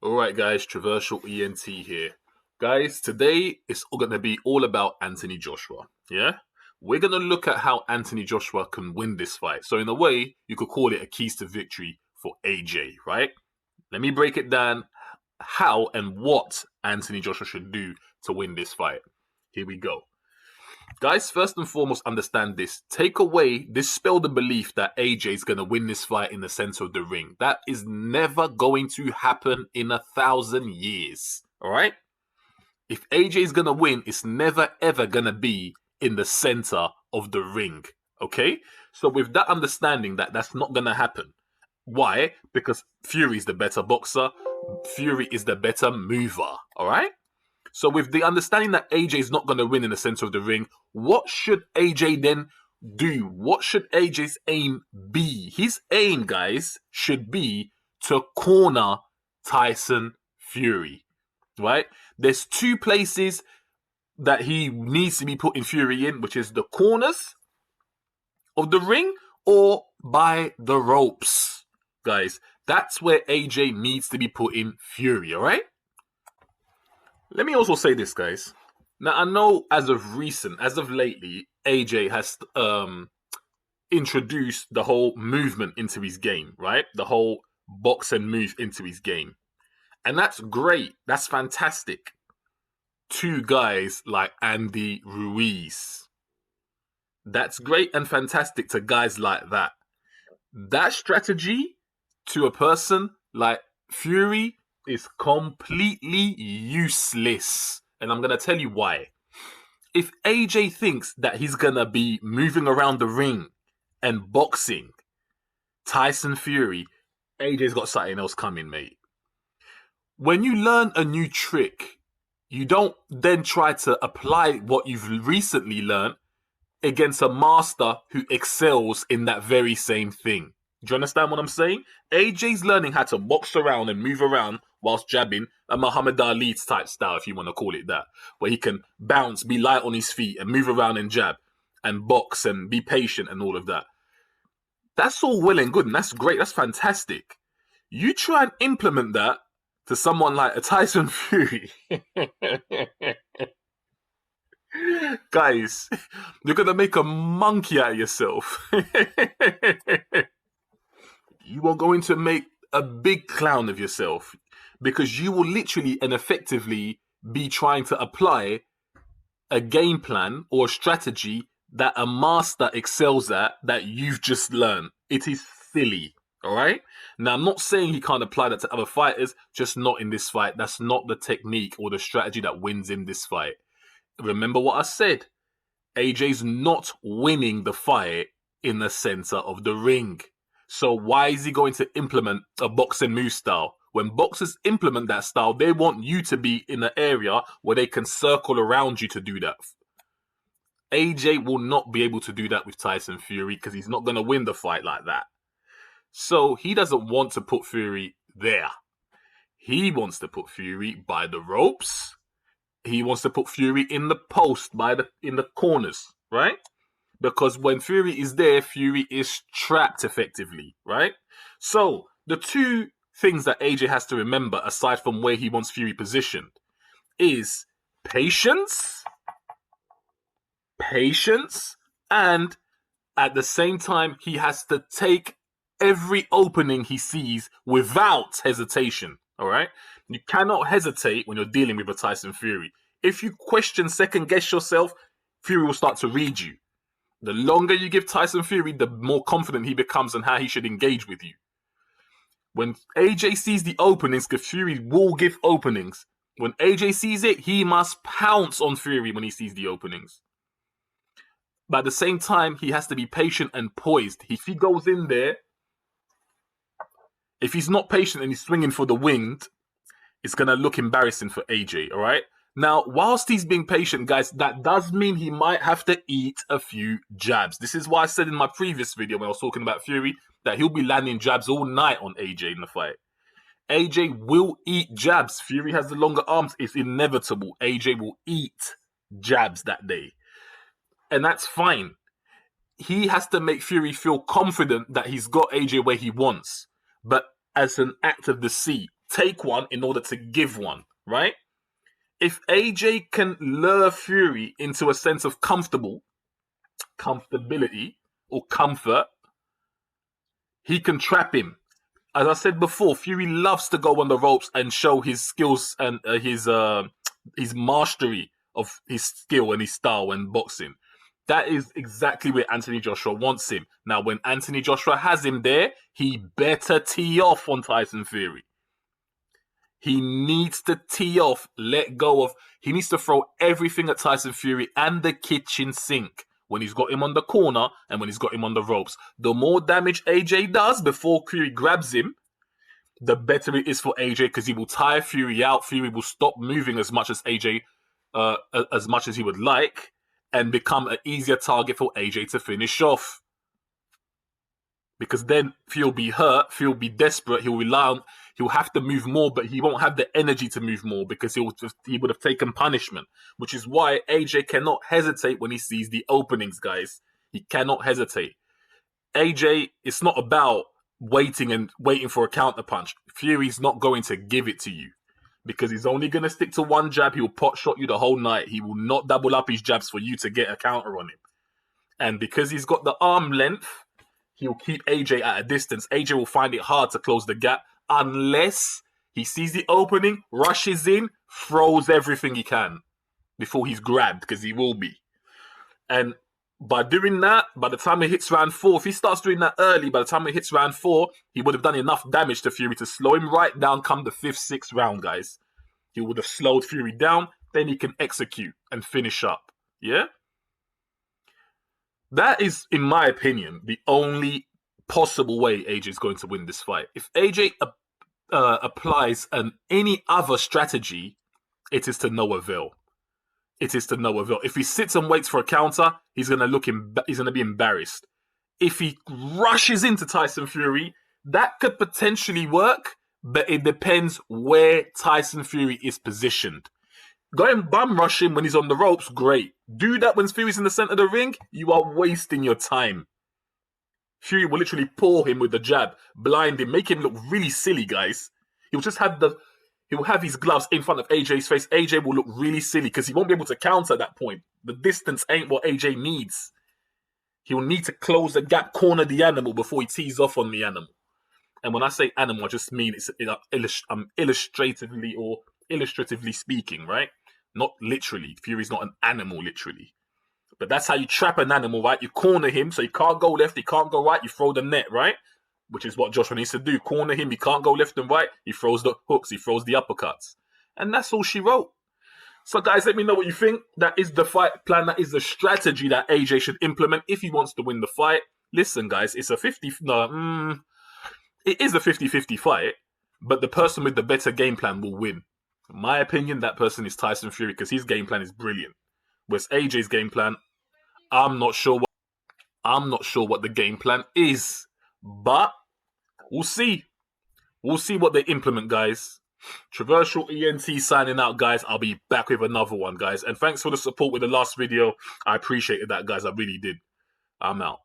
Alright guys, Traversal ENT here. Guys, today it's going to be all about Anthony Joshua, yeah? We're going to look at how Anthony Joshua can win this fight. So in a way, you could call it a keys to victory for AJ, right? Let me break it down how and what Anthony Joshua should do to win this fight. Here we go. Guys, first and foremost, understand this. Take away, dispel the belief that AJ is going to win this fight in the center of the ring. That is never going to happen in 1,000 years. All right? If AJ is going to win, it's never ever going to be in the center of the ring. Okay? So with that understanding that that's not going to happen. Why? Because Fury is the better boxer. Fury is the better mover. All right? So with the understanding that AJ is not going to win in the center of the ring, what should AJ then do? What should AJ's aim be? His aim, guys, should be to corner Tyson Fury, right? There's two places that he needs to be putting Fury in, which is the corners of the ring or by the ropes, guys. That's where AJ needs to be putting Fury, all right? Let me also say this, guys. Now, I know as of lately, AJ has introduced the whole movement into his game, right? The whole box and move into his game. And that's great. That's fantastic. Two guys like Andy Ruiz. That's great and fantastic to guys like that. That strategy to a person like Fury is completely useless. And I'm going to tell you why. If AJ thinks that he's going to be moving around the ring and boxing Tyson Fury, AJ's got something else coming, mate. When you learn a new trick, you don't then try to apply what you've recently learned against a master who excels in that very same thing. Do you understand what I'm saying? AJ's learning how to box around and move around whilst jabbing, a Muhammad Ali type style, if you want to call it that, where he can bounce, be light on his feet and move around and jab and box and be patient and all of that. That's all well and good and that's great. That's fantastic. You try and implement that to someone like a Tyson Fury. Guys, you're going to make a monkey out of yourself. You are going to make a big clown of yourself because you will literally and effectively be trying to apply a game plan or a strategy that a master excels at that you've just learned. It is silly, all right? Now, I'm not saying he can't apply that to other fighters, just not in this fight. That's not the technique or the strategy that wins in this fight. Remember what I said. AJ's not winning the fight in the center of the ring. So why is he going to implement a box and move style? When boxers implement that style, they want you to be in an area where they can circle around you to do that. AJ will not be able to do that with Tyson Fury because he's not going to win the fight like that. So he doesn't want to put Fury there. He wants to put Fury by the ropes. He wants to put Fury in the post, in the corners, right? Because when Fury is there, Fury is trapped effectively, right? So the two things that AJ has to remember, aside from where he wants Fury positioned, is patience, and at the same time, he has to take every opening he sees without hesitation, all right? You cannot hesitate when you're dealing with a Tyson Fury. If you question, second guess yourself, Fury will start to read you. The longer you give Tyson Fury, the more confident he becomes on how he should engage with you. When AJ sees the openings, because Fury will give openings. When AJ sees it, he must pounce on Fury when he sees the openings. But at the same time, he has to be patient and poised. If he goes in there, if he's not patient and he's swinging for the wind, it's going to look embarrassing for AJ, all right? Now, whilst he's being patient, guys, that does mean he might have to eat a few jabs. This is why I said in my previous video when I was talking about Fury that he'll be landing jabs all night on AJ in the fight. AJ will eat jabs. Fury has the longer arms. It's inevitable. AJ will eat jabs that day. And that's fine. He has to make Fury feel confident that he's got AJ where he wants. But as an act of deceit, take one in order to give one, right? If AJ can lure Fury into a sense of comfortability, or comfort, he can trap him. As I said before, Fury loves to go on the ropes and show his skills and his mastery of his skill and his style and boxing. That is exactly where Anthony Joshua wants him. Now, when Anthony Joshua has him there, he better tee off on Tyson Fury. He needs to tee off, let go of. He needs to throw everything at Tyson Fury and the kitchen sink when he's got him on the corner and when he's got him on the ropes. The more damage AJ does before Fury grabs him, the better it is for AJ, because he will tire Fury out. Fury will stop moving as much as AJ, as much as he would like, and become an easier target for AJ to finish off. Because then Fury will be hurt, Fury will be desperate, he'll have to move more, but he won't have the energy to move more because he would have taken punishment. Which is why AJ cannot hesitate when he sees the openings, guys. He cannot hesitate. AJ, it's not about waiting for a counter punch. Fury's not going to give it to you because he's only going to stick to one jab. He will pot shot you the whole night. He will not double up his jabs for you to get a counter on him. And because he's got the arm length, he'll keep AJ at a distance. AJ will find it hard to close the gap unless he sees the opening, rushes in, throws everything he can before he's grabbed, because he will be. And by doing that, by the time it hits round 4, if he starts doing that early, by the time it hits round 4, he would have done enough damage to Fury to slow him right down come the 5th, 6th round, guys. He would have slowed Fury down, then he can execute and finish up. Yeah? That is, in my opinion, the only possible way AJ is going to win this fight. If AJ applies any other strategy, it is to no avail. It is to no avail. If he sits and waits for a counter, he's going to be embarrassed. If he rushes into Tyson Fury, that could potentially work, but it depends where Tyson Fury is positioned. Going bum rush him when he's on the ropes, great. Do that when Fury's in the center of the ring, you are wasting your time. Fury will literally pour him with the jab, blind him, make him look really silly, guys. He'll have his gloves in front of AJ's face. AJ will look really silly because he won't be able to counter at that point. The distance ain't what AJ needs. He'll need to close the gap, corner the animal before he tees off on the animal. And when I say animal, I just mean it's illustratively speaking, right? Not literally. Fury's not an animal, literally. But that's how you trap an animal, right? You corner him so he can't go left, he can't go right, you throw the net, right? Which is what Joshua needs to do. Corner him, he can't go left and right, he throws the hooks, he throws the uppercuts. And that's all she wrote. So guys, let me know what you think. That is the fight plan, that is the strategy that AJ should implement if he wants to win the fight. Listen guys, it's a it is a 50-50 fight, but the person with the better game plan will win. In my opinion, that person is Tyson Fury because his game plan is brilliant. Whereas AJ's game plan, I'm not sure what the game plan is. But we'll see. We'll see what they implement, guys. Traversal ENT signing out, guys. I'll be back with another one, guys. And thanks for the support with the last video. I appreciated that, guys. I really did. I'm out.